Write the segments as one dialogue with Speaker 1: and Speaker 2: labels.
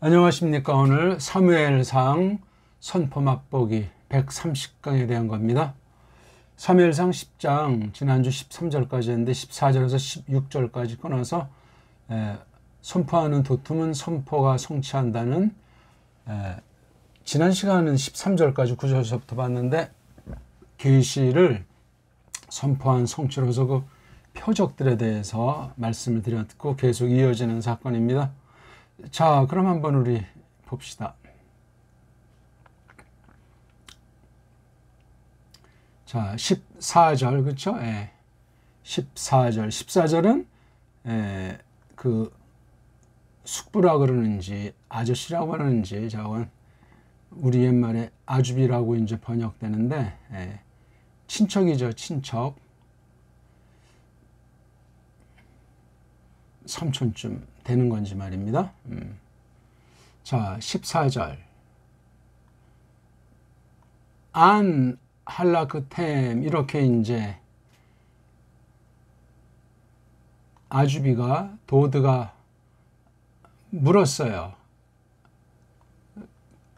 Speaker 1: 안녕하십니까. 오늘 사무엘상 선포 맛보기 130강에 대한 겁니다. 사무엘상 10장 지난주 13절까지 했는데 14절에서 16절까지 끊어서 선포하는 도툼은 선포가 성취한다는 지난 시간은 13절까지 9절서부터 봤는데 계시를 선포한 성취로서 그 표적들에 대해서 말씀을 드렸고 계속 이어지는 사건입니다. 자, 그럼 한번 우리 봅시다. 자, 14절, 그쵸? 14절. 14절은, 그, 숙부라 그러는지, 아저씨라고 하는지, 저건 우리 옛말에 아주비라고 이제 번역되는데, 친척이죠, 친척. 삼촌쯤 되는 건지 말입니다. 자, 14절. 안 할라크템, 이렇게 이제 아주비가, 도드가 물었어요.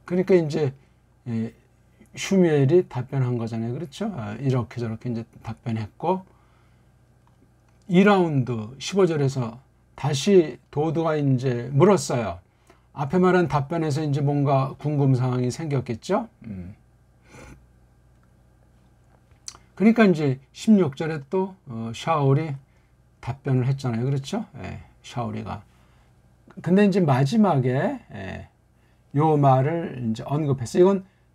Speaker 1: 그러니까 이제 슈미엘이 답변한 거잖아요. 그렇죠? 이렇게 저렇게 이제 답변했고, 2라운드 15절에서 다시 도드가 이제 물었어요. 앞에 말한 답변에서 이제 뭔가 궁금사항이 생겼겠죠? 그러니까 이제 16절에 또 샤울이 답변을 했잖아요. 그렇죠? 샤울이가. 근데 이제 마지막에 요 말을 이제 언급했어요.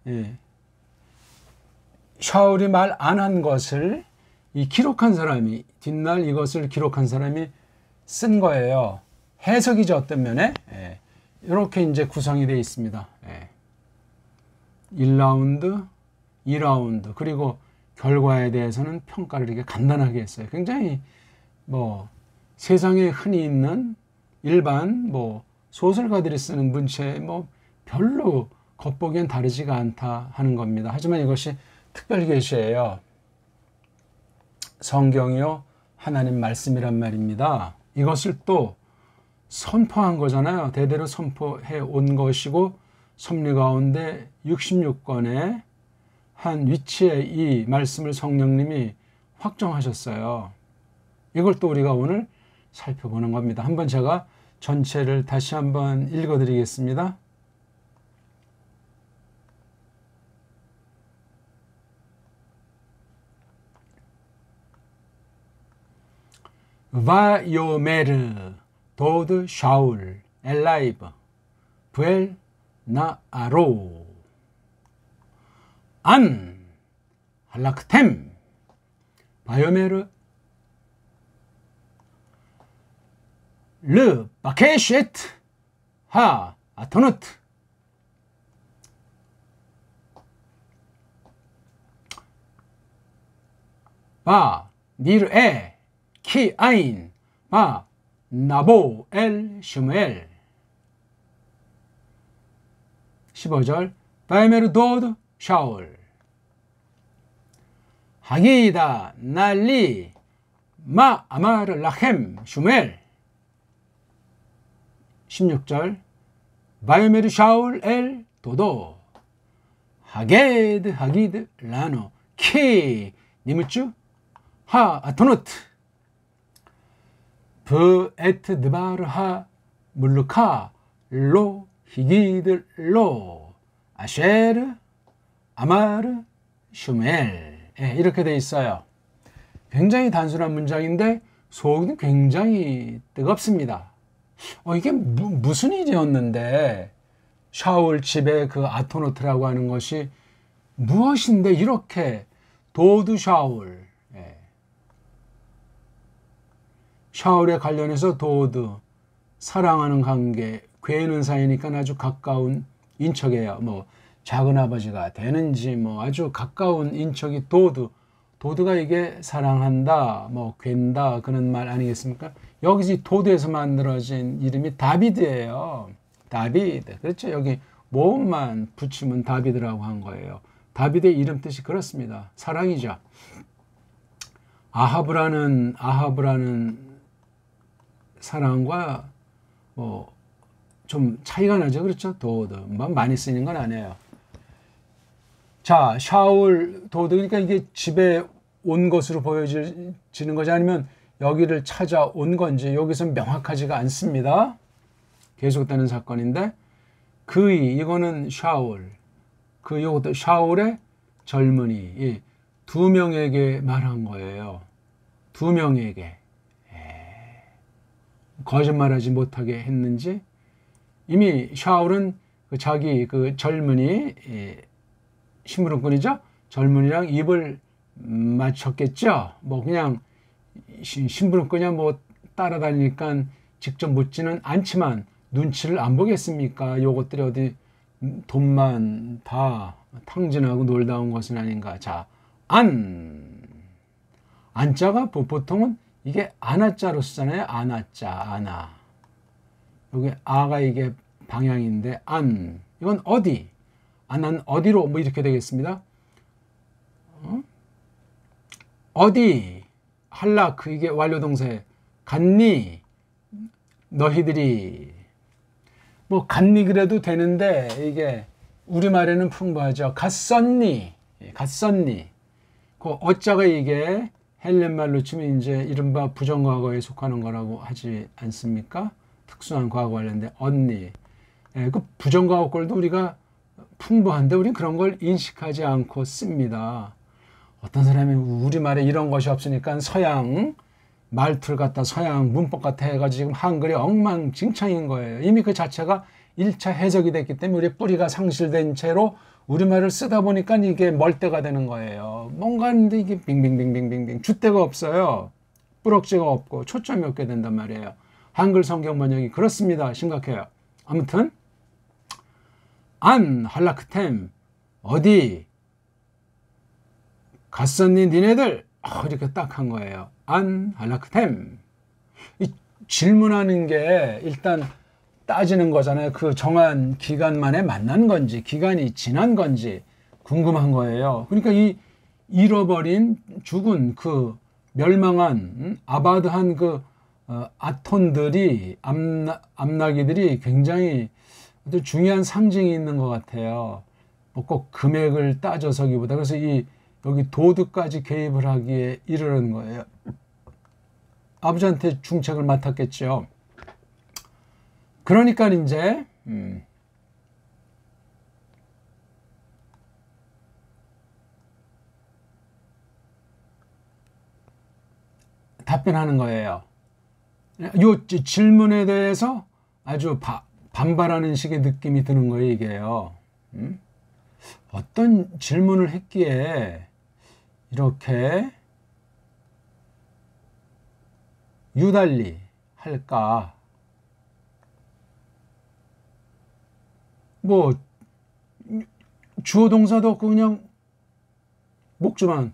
Speaker 1: 이건 샤울이 말 안 한 것을 이 기록한 사람이, 뒷날 이것을 기록한 사람이 쓴 거예요. 해석이죠, 어떤 면에. 이렇게 이제 구성이 되어 있습니다. 1라운드, 2라운드, 그리고 결과에 대해서는 평가를 이렇게 간단하게 했어요. 굉장히 뭐 세상에 흔히 있는 일반 뭐 소설가들이 쓰는 문체에 뭐 별로 겉보기엔 다르지가 않다 하는 겁니다. 하지만 이것이 특별 계시예요. 성경이요, 하나님 말씀이란 말입니다. 이것을 또 선포한 거잖아요. 대대로 선포해 온 것이고 섭리 가운데 66권의 한 위치에 이 말씀을 성령님이 확정하셨어요. 이걸 또 우리가 오늘 살펴보는 겁니다. 한번 제가 전체를 다시 한번 읽어드리겠습니다. 바요메르 도드 샤울 엘라이브 부엘 나아로 안 할라크템 바요메르 르 바케셰트 하 아토노트 바 니르에 키 아인 마 나보 엘 슈무엘 15절 바이메르 도드 샤울 하기다 날리 마 아마르 라헴 슈무엘 16절 바이메르 샤울 엘 도도 하게드 하기드 라노 키 니무쭈 하 아토노트 브에트 드바르 하 물루카 로 히기들 로 아쉐르 아마르 슈멜 이렇게 돼 있어요. 굉장히 단순한 문장인데 속은 굉장히 뜨겁습니다. 이게 무슨 일이었는데 샤울 집에 그 아토노트라고 하는 것이 무엇인데 이렇게 도드 샤울 샤울에 관련해서 도드 사랑하는 관계 괴는 사이니까 아주 가까운 인척이에요. 뭐 작은 아버지가 되는지 뭐 아주 가까운 인척이 도드가 이게 사랑한다 뭐 괴다 그런 말 아니겠습니까? 여기서 도드에서 만들어진 이름이 다비드예요. 다비드. 그렇죠? 여기 모음만 붙이면 다비드라고 한 거예요. 다비드의 이름 뜻이 그렇습니다. 사랑이죠. 아하브라는 사랑과 뭐 좀 차이가 나죠. 그렇죠? 도드. 많이 쓰는 건 아니에요. 자, 샤울 도드. 그러니까 이게 집에 온 것으로 보여지는 거지 아니면 여기를 찾아온 건지 여기서 명확하지가 않습니다. 계속되는 사건인데 그의 이거는 샤울. 이것도 샤울의 젊은이. 두 명에게 말한 거예요. 두 명에게. 거짓말하지 못하게 했는지 이미 샤울은 자기 그 젊은이 심부름꾼이죠. 젊은이랑 입을 맞췄겠죠. 뭐 그냥 심부름꾼이야 뭐 따라다니니까 직접 묻지는 않지만 눈치를 안 보겠습니까? 요것들이 어디 돈만 다 탕진하고 놀다 온 것은 아닌가. 자, 안자가 보통은 이게 아나자로 쓰잖아요. 아나자, 아나. 여기 아가 이게 방향인데 이건 어디? 난 어디로 뭐 이렇게 되겠습니다. 어디? 할라크 이게 완료동사에 갔니? 너희들이 뭐 갔니 그래도 되는데 이게 우리말에는 풍부하죠. 갔었니? 갔었니? 그 어자가 이게 헬렌말로 치면 이제 이른바 부정과거에 속하는 거라고 하지 않습니까? 특수한 과거 관련된 언니. 그 부정과거 꼴도 우리가 풍부한데 우리는 그런 걸 인식하지 않고 씁니다. 어떤 사람이 우리말에 이런 것이 없으니까 서양 말투를 갖다 서양 문법 갖다 해가지고 지금 한글이 엉망진창인 거예요. 이미 그 자체가 1차 해석이 됐기 때문에 우리 뿌리가 상실된 채로 우리말을 쓰다 보니까 이게 멀대가 되는 거예요. 뭔가 이게 빙빙빙빙빙빙 줏대가 없어요. 뿌럭지가 없고 초점이 없게 된단 말이에요. 한글 성경 번역이 그렇습니다. 심각해요. 아무튼 할라크템 어디 갔었니 니네들? 이렇게 딱 한 거예요. 할라크템. 이 질문하는 게 일단 따지는 거잖아요. 그 정한 기간 만에 만난 건지 기간이 지난 건지 궁금한 거예요. 그러니까 이 잃어버린 죽은 그 멸망한 아바드한 그 아톤들이 암나기들이 굉장히 아주 중요한 상징이 있는 것 같아요. 뭐 꼭 금액을 따져서기보다 그래서 여기 도드까지 개입을 하기에 이르는 거예요. 아버지한테 중책을 맡았겠죠. 그러니까 이제 답변하는 거예요. 이 질문에 대해서 아주 반발하는 식의 느낌이 드는 거예요, 이게요. 어떤 질문을 했기에 이렇게 유달리 할까? 뭐 주어 동사도 없고 그냥 목주만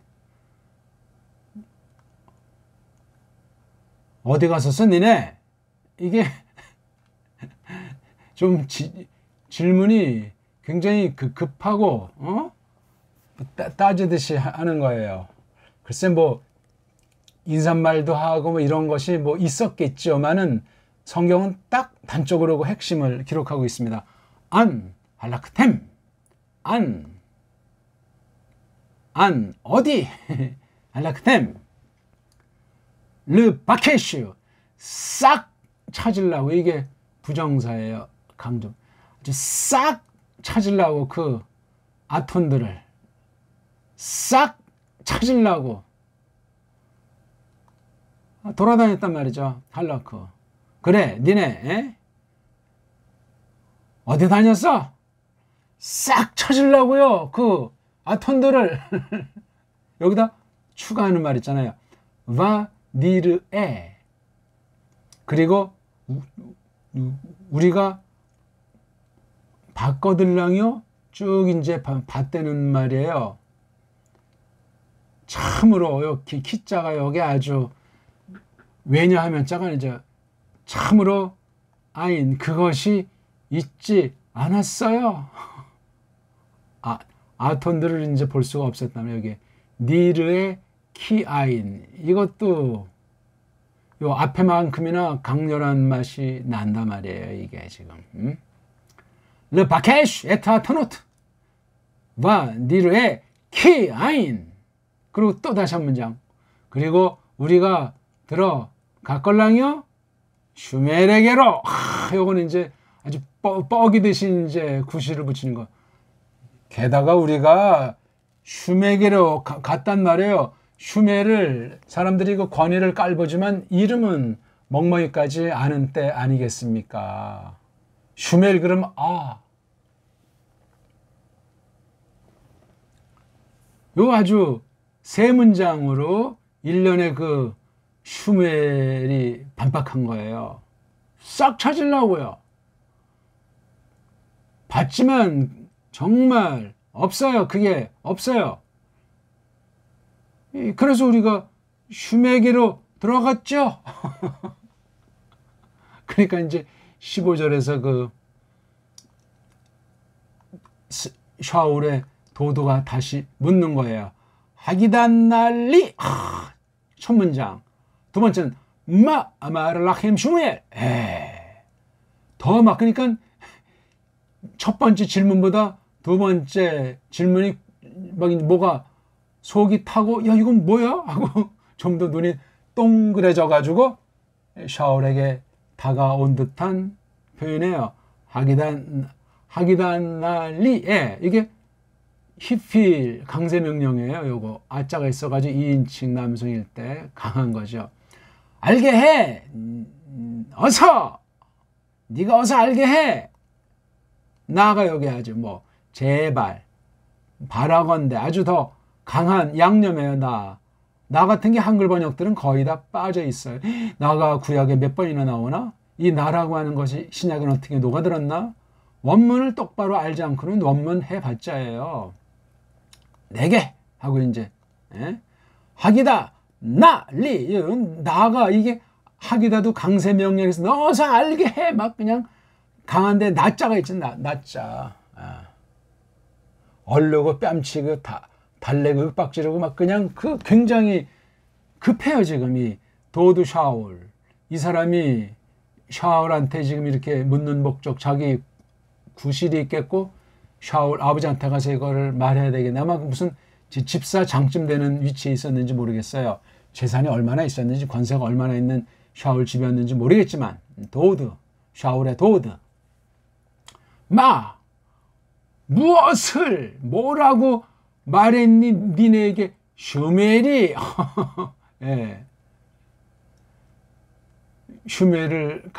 Speaker 1: 어디 갔었어 니네? 이게 좀 질문이 굉장히 급하고 따지듯이 하는 거예요. 글쎄 뭐 인사말도 하고 뭐 이런 것이 뭐 있었겠지만은 성경은 딱 단적으로 핵심을 기록하고 있습니다. 할라크템 어디 할라크템 르 바케슈 싹 찾으려고 이게 부정사예요. 강조 싹 찾으려고 그 아톤들을 싹 찾으려고 돌아다녔단 말이죠. 할라크 그래 니네 어디 다녔어? 싹 찾으려고요. 그 아톤들을 여기다 추가하는 말 있잖아요. 바 니르에 그리고 우리가 바꿔들랑요 쭉 이제 받대는 말이에요. 참으로 여기 키자가 여기 아주 왜냐하면 자가 이제 참으로 아인 그것이 있지 않았어요. 아톤들을 이제 볼 수가 없었다면 여기 니르의 키아인 이것도 요 앞에만큼이나 강렬한 맛이 난단 말이에요. 이게 지금. Le package est à ton autre. Va dire qui ain. 그리고 또 다시 한 문장. 그리고 우리가 들어갈걸랑요? 슈메르에게로. 요거는 이제 아주 뻐기듯이 이제 구실을 붙이는 거. 게다가 우리가 슈메르에게로 갔단 말이에요. 슈메를 사람들이 그 권위를 깔보지만 이름은 멍멍이까지 아는 때 아니겠습니까? 슈멜 그럼 요 아주 세 문장으로 일련의 그 슈멜이 반박한 거예요. 싹 찾으려고요. 봤지만 정말 없어요. 그게 없어요. 그래서 우리가 슈메게로 들어갔죠. 그러니까 이제 15절에서 그 샤울의 도도가 다시 묻는 거예요. 하기단 날리. 첫 문장. 두 번째는 마 아마르라힘 슈멜. 더 막 그러니까 첫 번째 질문보다 두 번째 질문이 막 뭐가 속이 타고 야 이건 뭐야? 하고 좀 더 눈이 동그래져 가지고 샤울에게 다가온 듯한 표현이에요. 하기단 날리에 이게 히필 강세 명령이에요. 요거 아자가 있어가지고 2인칭 남성일 때 강한 거죠. 알게 해. 어서. 네가 어서 알게 해. 나가 여기 아주 뭐 제발 바라건대 아주 더 강한 양념이에요. 나 같은 게 한글 번역들은 거의 다 빠져 있어요. 나가 구약에 몇 번이나 나오나? 이 나라고 하는 것이 신약에 어떻게 녹아들었나? 원문을 똑바로 알지 않고는 원문 해봤자예요. 내게 하고 이제 하기다 나리 나가 이게 하기다도 강세 명령에서 너 어서 알게 해 막 그냥 강한데 나자가 있지 나자 얼르고 뺨치고 달래고 윽박지르고 막 그냥 그 굉장히 급해요. 지금 이 도드 샤울 이 사람이 샤울한테 지금 이렇게 묻는 목적 자기 구실이 있겠고 샤울 아버지한테 가서 이거를 말해야 되겠네. 아마 무슨 집사 장쯤 되는 위치에 있었는지 모르겠어요. 재산이 얼마나 있었는지 권세가 얼마나 있는 샤울 집이었는지 모르겠지만 도드 샤울의 도드 마 무엇을 뭐라고 말했니 니네에게 슈멜이 예. 슈멜을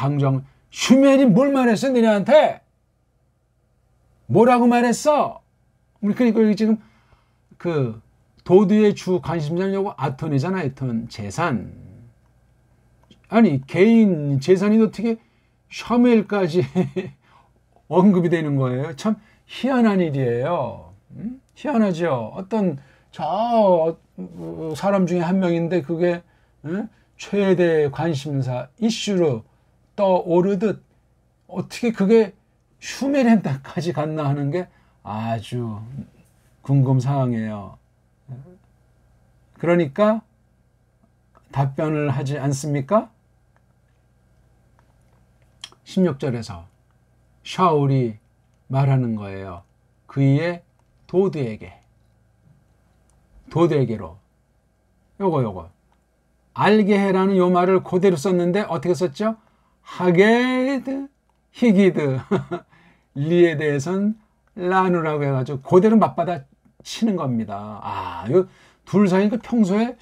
Speaker 1: 슈멜이 뭘 말했어 니네한테 뭐라고 말했어? 그러니까 지금 그 도드의 주 관심사냐고 아톤이잖아. 아톤 재산. 아니 개인 재산이 어떻게 샤멜까지 언급이 되는 거예요. 참 희한한 일이에요. 희한하죠. 어떤 저 사람 중에 한 명인데 그게 최대 관심사 이슈로 떠오르듯 어떻게 그게 슈멜한테까지 갔나 하는 게 아주 궁금사항이에요. 그러니까 답변을 하지 않습니까? 16절에서 샤울이 말하는 거예요. 그의 도드에게로 요거 알게 해라는 요 말을 그대로 썼는데 어떻게 썼죠? 하게드 히기드 리에 대해서는 라누라고 해가지고 그대로 맞받아 치는 겁니다. 이 둘 사이가 평소에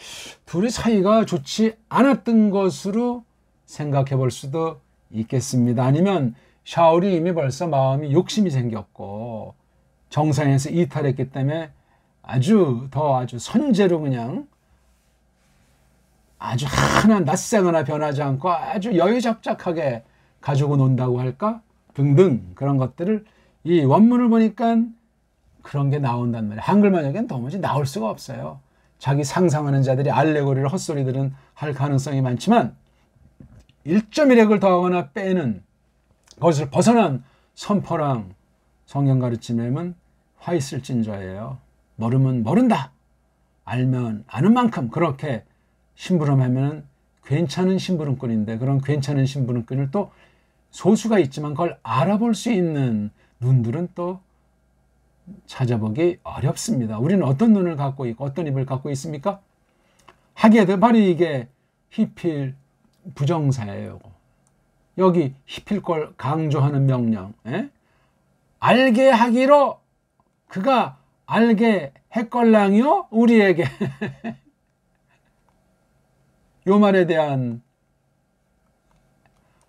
Speaker 1: 둘이 사이가 좋지 않았던 것으로 생각해 볼 수도 있겠습니다. 아니면 샤울이 이미 벌써 마음이 욕심이 생겼고 정상에서 이탈했기 때문에 아주 선제로 그냥 아주 하나 낯생 하나 변하지 않고 아주 여유잡잡하게 가지고 논다고 할까? 등등 그런 것들을 이 원문을 보니까 그런 게 나온단 말이에요. 한글 번역엔 도무지 나올 수가 없어요. 자기 상상하는 자들이 알레고리를 헛소리들은 할 가능성이 많지만 1.1핵을 더하거나 빼는 것을 벗어난 선포랑 성경 가르침에는 화 있을진저예요. 모르면 모른다. 알면 아는 만큼 그렇게 심부름하면 괜찮은 심부름꾼인데 그런 괜찮은 심부름꾼을 또 소수가 있지만 그걸 알아볼 수 있는 눈들은 또 찾아보기 어렵습니다. 우리는 어떤 눈을 갖고 있고 어떤 입을 갖고 있습니까? 하게도 바로 이게 히필 부정사예요. 여기 히필 걸 강조하는 명령. 알게 하기로 그가 알게 했걸랑요 우리에게. 요 말에 대한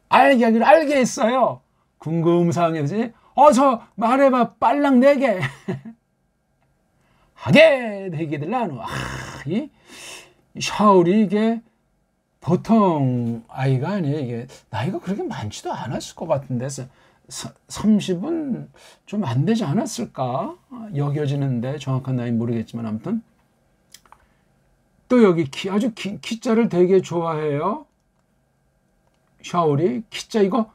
Speaker 1: 알게 하기로 알게 했어요. 궁금사항이지. 어서 말해봐 빨랑 내게. 하게 되기들 나누. 이 샤울이 이게 보통 아이가 아니에요. 이게 나이가 그렇게 많지도 않았을 것 같은데 30은 좀 안 되지 않았을까 여겨지는데 정확한 나이 모르겠지만 아무튼 또 여기 아주 키자를 되게 좋아해요. 샤울이 키자 이거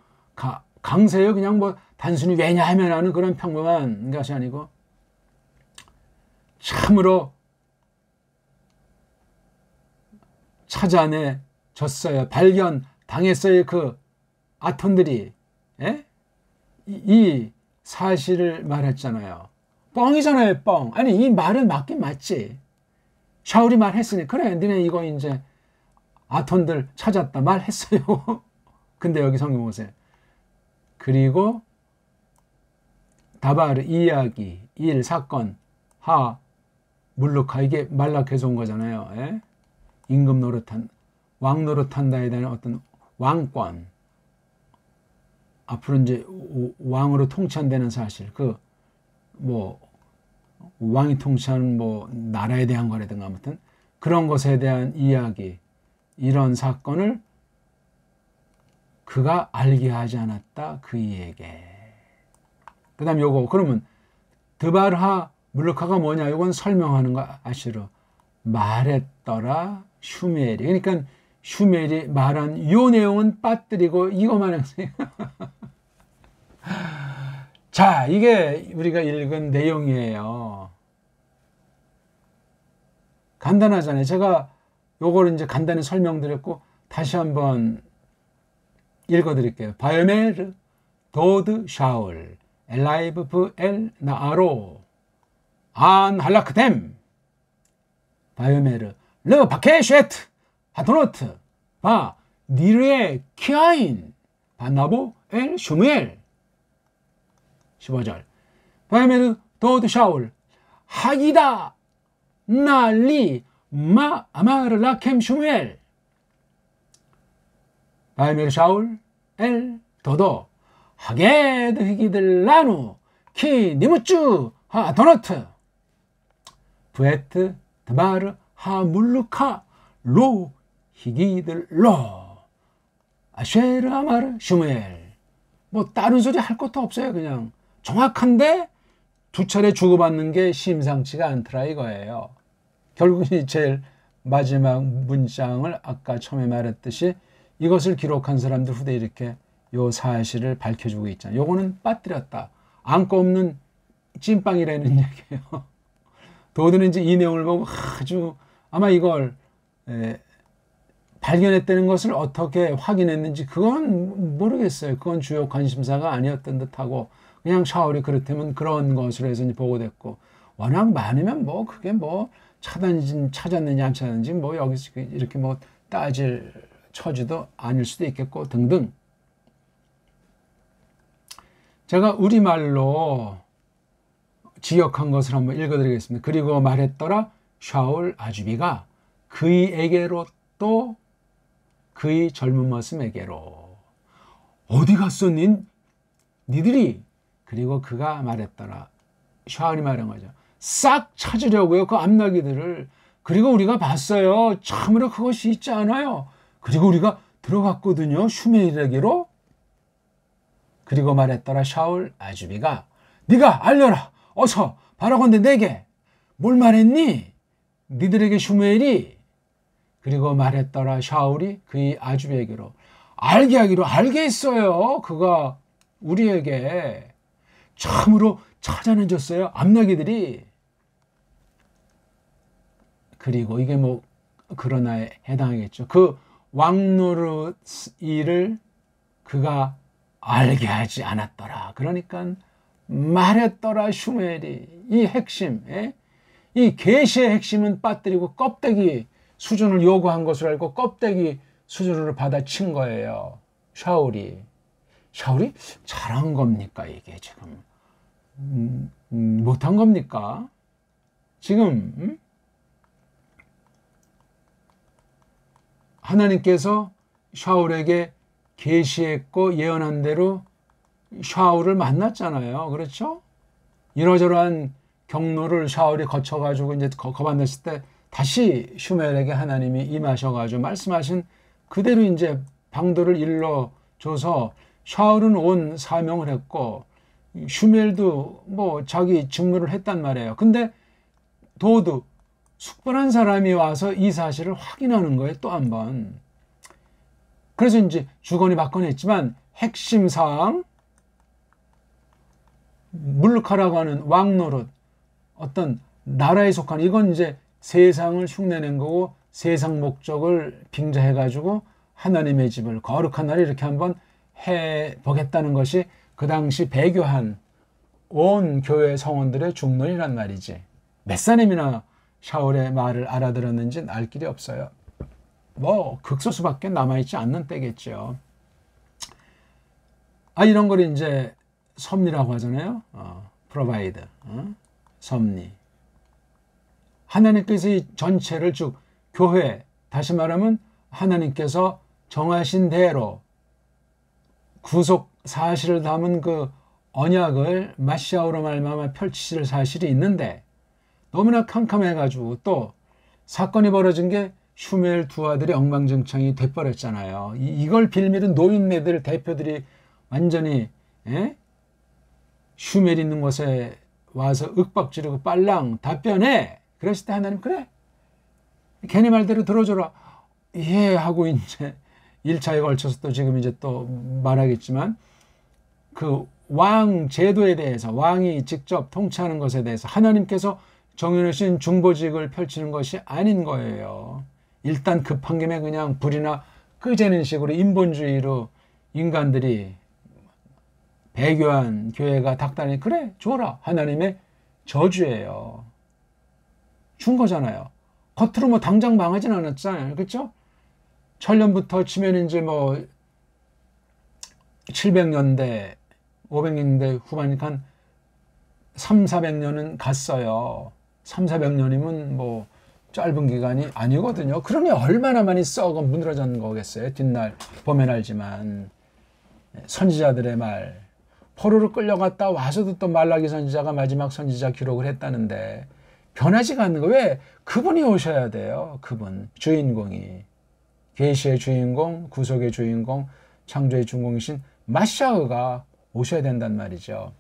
Speaker 1: 강세요. 그냥 뭐 단순히 왜냐하면 하는 그런 평범한 것이 아니고 참으로 찾아내졌어요. 발견당했어요. 그 아톤들이. 이 사실을 말했잖아요. 뻥이잖아요. 뻥. 아니 이 말은 맞긴 맞지. 샤울이 말했으니 그래 니네 이거 이제 아톤들 찾았다 말했어요. 근데 여기 성경 보세요. 그리고 다바르 이야기, 일, 사건, 하, 물루카 이게 말락해서 온 거잖아요. 임금 노릇한, 왕 노릇한다에 대한 어떤 왕권 앞으로 이제 왕으로 통치한다는 사실 뭐 왕이 통치하는 뭐 나라에 대한 거라든가 아무튼 그런 것에 대한 이야기 이런 사건을 그가 알게 하지 않았다 그이에게. 그 다음 요거 그러면 드발하 물루카가 뭐냐 이건 설명하는 거 아시로 말했더라 슈멜이. 그러니까 슈멜이 말한 요 내용은 빠뜨리고 이거만 했어요. 자 이게 우리가 읽은 내용이에요. 간단하잖아요. 제가 요걸 이제 간단히 설명드렸고 다시 한번 읽어드릴게요. 바요메르 도드 샤울 엘라이브 브엘 나아로 안 할라크템 바요메르 르 바케쉐트 하토노트 바 니르의 키아인 바나보 엘 슈무엘. 15절 바요메르 도드 샤울 하기다 나리 마 아마르 라켐 슈무엘 바요메르 샤울 엘 도도 하게드 히기들 라누 키 니무쭈 하토노트 부에트 드바르 하물루카 로 히기들 로 아쉐르 아마르 슈무엘. 뭐 다른 소리 할 것도 없어요. 그냥 정확한데 두 차례 주고받는 게 심상치가 않더라 이거예요. 결국은 제일 마지막 문장을 아까 처음에 말했듯이 이것을 기록한 사람들 후대에 이렇게 요 사실을 밝혀주고 있잖아요. 요거는 빠뜨렸다. 안고 없는 찐빵이라는 얘기예요. 도드는 이제 이 내용을 보고 아주 아마 이걸 발견했다는 것을 어떻게 확인했는지 그건 모르겠어요. 그건 주요 관심사가 아니었던 듯하고 그냥 샤울이 그렇다면 그런 것으로 해서 보고됐고 워낙 많으면 뭐 그게 뭐 찾았는지 안 찾았는지 뭐 여기서 이렇게 뭐 따질 처지도 아닐 수도 있겠고 등등. 제가 우리말로 지역한 것을 한번 읽어드리겠습니다. 그리고 말했더라 샤울 아주비가 그이에게로 또 그의 젊은 모습에게로. 어디 갔어 니들이. 그리고 그가 말했더라. 샤울이 말한 거죠. 싹 찾으려고요 그 암나기들을. 그리고 우리가 봤어요. 참으로 그것이 있지 않아요. 그리고 우리가 들어갔거든요 슈멜에게로. 그리고 말했더라 샤울 아주비가 네가 알려라 어서 바라건대 내게. 뭘 말했니? 니들에게 슈멜이. 그리고 말했더라 샤울이 그의 아주비에게로. 알게 하기로 알게 했어요. 그가 우리에게 참으로 찾아내줬어요 암나기들이. 그리고 이게 뭐 그러나에 해당하겠죠. 그 왕노릇 일을 그가 알게 하지 않았더라. 그러니까 말했더라. 슈멜이 이 핵심, 이 계시의 핵심은 빠뜨리고 껍데기 수준을 요구한 것을 알고 껍데기 수준으로 받아친 거예요. 샤울이 잘한 겁니까? 이게 지금 못한 겁니까? 지금 하나님께서 샤울에게 계시했고 예언한 대로 샤울을 만났잖아요. 그렇죠? 이러저러한 경로를 샤울이 거쳐가지고 이제 거만났을 때 다시 슈멜에게 하나님이 임하셔가지고 말씀하신 그대로 이제 방도를 일러줘서 샤울은 온 사명을 했고 슈멜도 뭐 자기 직무를 했단 말이에요. 근데 도드 숙변한 사람이 와서 이 사실을 확인하는 거예요. 또 한 번. 그래서 이제 주거니 받거니 했지만 핵심 사항 물르카라고 하는 왕노릇 어떤 나라에 속한 이건 이제 세상을 흉내낸 거고 세상 목적을 빙자해 가지고 하나님의 집을 거룩한 날에 이렇게 한번 해 보겠다는 것이 그 당시 배교한 온 교회 성원들의 중론이란 말이지. 몇 사람이나 샤울의 말을 알아들었는지 알 길이 없어요. 뭐 극소수밖에 남아있지 않는 때겠죠. 이런 걸 이제 섭리라고 하잖아요. provide, 섭리. 하나님께서 이 전체를 쭉 교회, 다시 말하면 하나님께서 정하신 대로 구속 사실을 담은 그 언약을 마시아우로 말미암아 펼치실 사실이 있는데 너무나 캄캄해가지고 또 사건이 벌어진 게 슈멜 두 아들이 엉망진창이 돼버렸잖아요. 이걸 빌미로 노인네들 대표들이 완전히 슈멜 있는 곳에 와서 윽박지르고 빨랑 답변해. 그랬을 때 하나님 그래 걔네 말대로 들어줘라. 예 하고 이제 1차에 걸쳐서 또 지금 이제 또 말하겠지만 그 왕 제도에 대해서 왕이 직접 통치하는 것에 대해서 하나님께서 정해놓으신 중보직을 펼치는 것이 아닌 거예요. 일단 급한 김에 그냥 불이나 끄재는 식으로 인본주의로 인간들이 배교한 교회가 닥달하니 그래 줘라. 하나님의 저주예요. 준 거잖아요. 겉으로 뭐 당장 망하진 않았잖아요. 그렇죠? 천년부터 치면 이제 뭐 700년대 500년대 후반이니까 한 300~400년은 갔어요. 300~400년이면 뭐 짧은 기간이 아니거든요. 그러니 얼마나 많이 썩어 문드러진 거겠어요. 뒷날 보면 알지만 선지자들의 말 포로로 끌려갔다 와서도 또 말라기 선지자가 마지막 선지자 기록을 했다는데 변하지가 않는 거. 왜? 그분이 오셔야 돼요. 그분 주인공이 계시의 주인공, 구속의 주인공, 창조의 주인공이신 마샤흐가 오셔야 된단 말이죠.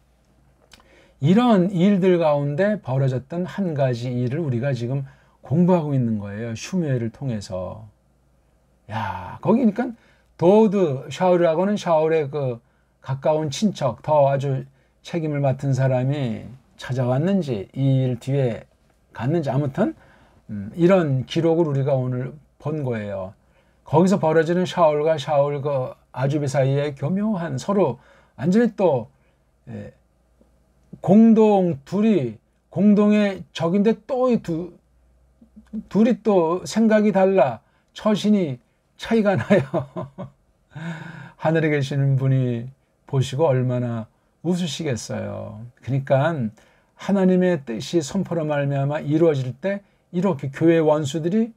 Speaker 1: 이런 일들 가운데 벌어졌던 한 가지 일을 우리가 지금 공부하고 있는 거예요. 슈멜을 통해서. 야, 거기니까 도드 샤울이라고는 샤울의 그 가까운 친척, 더 아주 책임을 맡은 사람이 찾아왔는지 이 일 뒤에 갔는지 아무튼 이런 기록을 우리가 오늘 본 거예요. 거기서 벌어지는 샤울과 샤울 그 아주비 사이에 교묘한 서로 완전히 또 둘이 공동의 적인데 또 둘이 또 생각이 달라 처신이 차이가 나요. 하늘에 계시는 분이 보시고 얼마나 웃으시겠어요. 그러니까 하나님의 뜻이 선포로 말미암아 이루어질 때 이렇게 교회 원수들이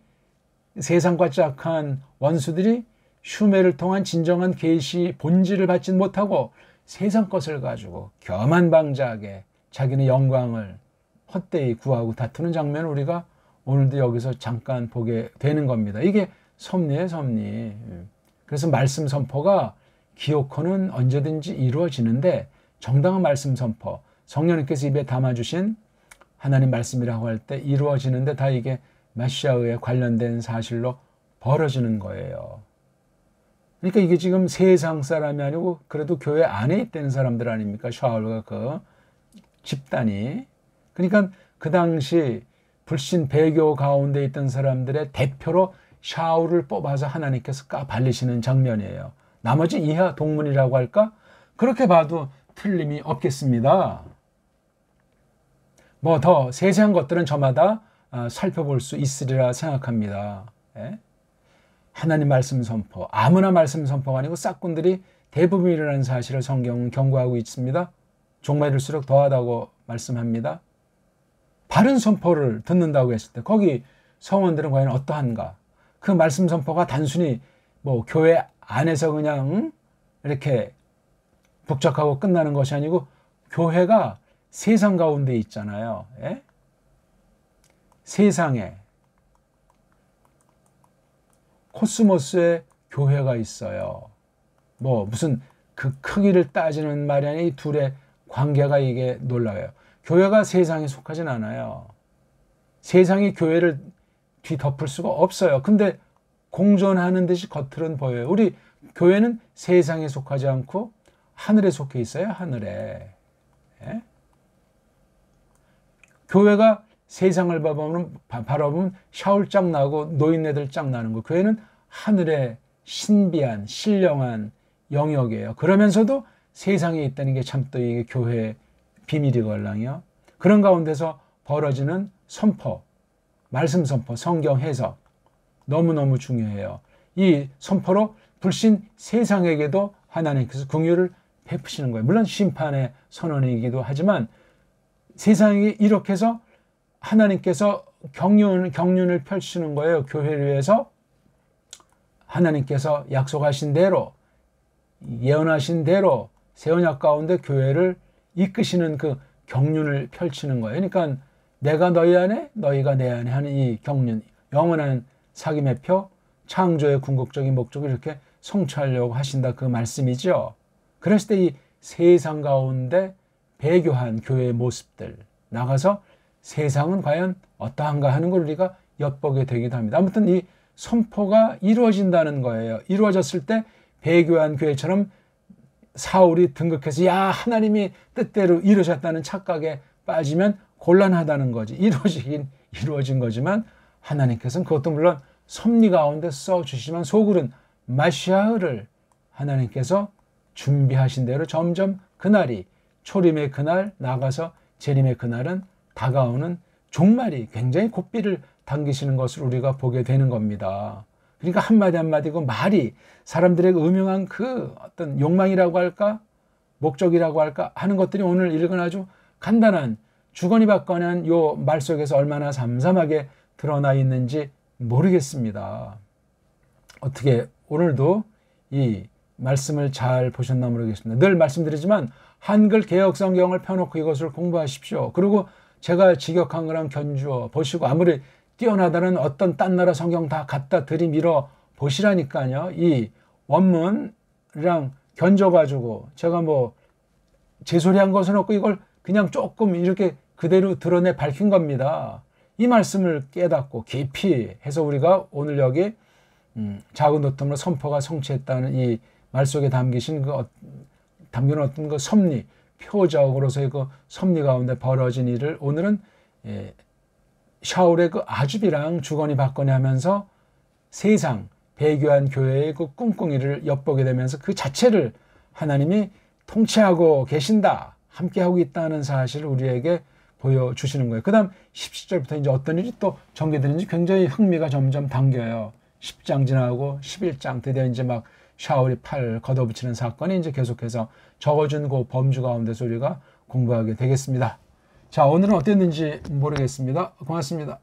Speaker 1: 세상과 짝한 원수들이 슈멜을 통한 진정한 계시 본질을 받지 못하고 세상 것을 가지고 교만방자하게 자기네 영광을 헛되이 구하고 다투는 장면을 우리가 오늘도 여기서 잠깐 보게 되는 겁니다. 이게 섭리예요, 섭리. 그래서 말씀 선포가 기어코는 언제든지 이루어지는데 정당한 말씀 선포, 성령님께서 입에 담아주신 하나님 말씀이라고 할 때 이루어지는데 다 이게 메시아에 관련된 사실로 벌어지는 거예요. 그러니까 이게 지금 세상 사람이 아니고 그래도 교회 안에 있다는 사람들 아닙니까? 샤울과 그 집단이. 그러니까 그 당시 불신 배교 가운데 있던 사람들의 대표로 샤오를 뽑아서 하나님께서 까발리시는 장면이에요. 나머지 이하 동문이라고 할까? 그렇게 봐도 틀림이 없겠습니다. 뭐 더 세세한 것들은 저마다 살펴볼 수 있으리라 생각합니다. 예? 하나님 말씀 선포, 아무나 말씀 선포가 아니고 싹꾼들이 대부분이라는 사실을 성경은 경고하고 있습니다. 종말일수록 더하다고 말씀합니다. 바른 선포를 듣는다고 했을 때 거기 성원들은 과연 어떠한가? 그 말씀 선포가 단순히 뭐 교회 안에서 그냥 이렇게 북적하고 끝나는 것이 아니고 교회가 세상 가운데 있잖아요. 예? 세상에 코스모스에 교회가 있어요. 뭐 무슨 그 크기를 따지는 말이 아니라 이 둘의 관계가 이게 놀라워요. 교회가 세상에 속하진 않아요. 세상이 교회를 뒤덮을 수가 없어요. 근데 공존하는 듯이 겉으로는 보여요. 우리 교회는 세상에 속하지 않고 하늘에 속해 있어요. 하늘에. 예? 교회가 세상을 바라보면 샤울짝 나고 노인네들 짝 나는 거. 교회는 하늘의 신비한 신령한 영역이에요. 그러면서도 세상에 있다는 게 참 또 이게 교회의 비밀이걸랑요. 그런 가운데서 벌어지는 선포, 말씀 선포, 성경 해석 너무너무 중요해요. 이 선포로 불신 세상에게도 하나님께서 긍휼을 베푸시는 거예요. 물론 심판의 선언이기도 하지만 세상에 이렇게 해서 하나님께서 경륜을 펼치는 거예요. 교회를 위해서 하나님께서 약속하신 대로 예언하신 대로 새 언약 가운데 교회를 이끄시는 그 경륜을 펼치는 거예요. 그러니까 내가 너희 안에 너희가 내 안에 하는 이 경륜, 영원한 사귐의 표, 창조의 궁극적인 목적을 이렇게 성취하려고 하신다 그 말씀이죠. 그랬을 때 이 세상 가운데 배교한 교회의 모습들 나가서 세상은 과연 어떠한가 하는 걸 우리가 엿보게 되기도 합니다. 아무튼 이 선포가 이루어진다는 거예요. 이루어졌을 때 배교한 교회처럼 사울이 등극해서 야 하나님이 뜻대로 이루어졌다는 착각에 빠지면 곤란하다는 거지. 이루어진 거지만 하나님께서는 그것도 물론 섭리 가운데 써주시지만 속으로는 마시아흐를 하나님께서 준비하신 대로 점점 그날이 초림의 그날 나가서 재림의 그날은 다가오는 종말이 굉장히 고삐를 당기시는 것을 우리가 보게 되는 겁니다. 그러니까 한마디 한마디 그 말이 사람들에게 음흉한 그 어떤 욕망이라고 할까 목적이라고 할까 하는 것들이 오늘 읽은 아주 간단한 주거니 받거니 한 요 말 속에서 얼마나 삼삼하게 드러나 있는지 모르겠습니다. 어떻게 오늘도 이 말씀을 잘 보셨나 모르겠습니다. 늘 말씀드리지만 한글 개역 성경을 펴놓고 이것을 공부하십시오. 그리고 제가 직역한 거랑 견주어 보시고 아무리 뛰어나다는 어떤 딴 나라 성경 다 갖다 들이밀어 보시라니까요. 이 원문이랑 견줘가지고 제가 뭐 제소리한 것은 없고 이걸 그냥 조금 이렇게 그대로 드러내 밝힌 겁니다. 이 말씀을 깨닫고 깊이 해서 우리가 오늘 여기 작은 도톰으로 선포가 성취했다는 이 말 속에 담기신 담겨놓은 어떤 그 섭리, 표적으로서의 그 섭리 가운데 벌어진 일을 오늘은 샤울의 그 아주비랑 주거니 받거니 하면서 세상 배교한 교회의 그 꿍꿍이를 엿보게 되면서 그 자체를 하나님이 통치하고 계신다, 함께하고 있다는 사실을 우리에게 보여주시는 거예요. 그 다음 17절부터 이제 어떤 일이 또 전개되는지 굉장히 흥미가 점점 당겨요. 10장 지나고 11장 드디어 이제 막 샤울이 팔 걷어붙이는 사건이 이제 계속해서 적어준 그 범주 가운데서 우리가 공부하게 되겠습니다. 자, 오늘은 어땠는지 모르겠습니다. 고맙습니다.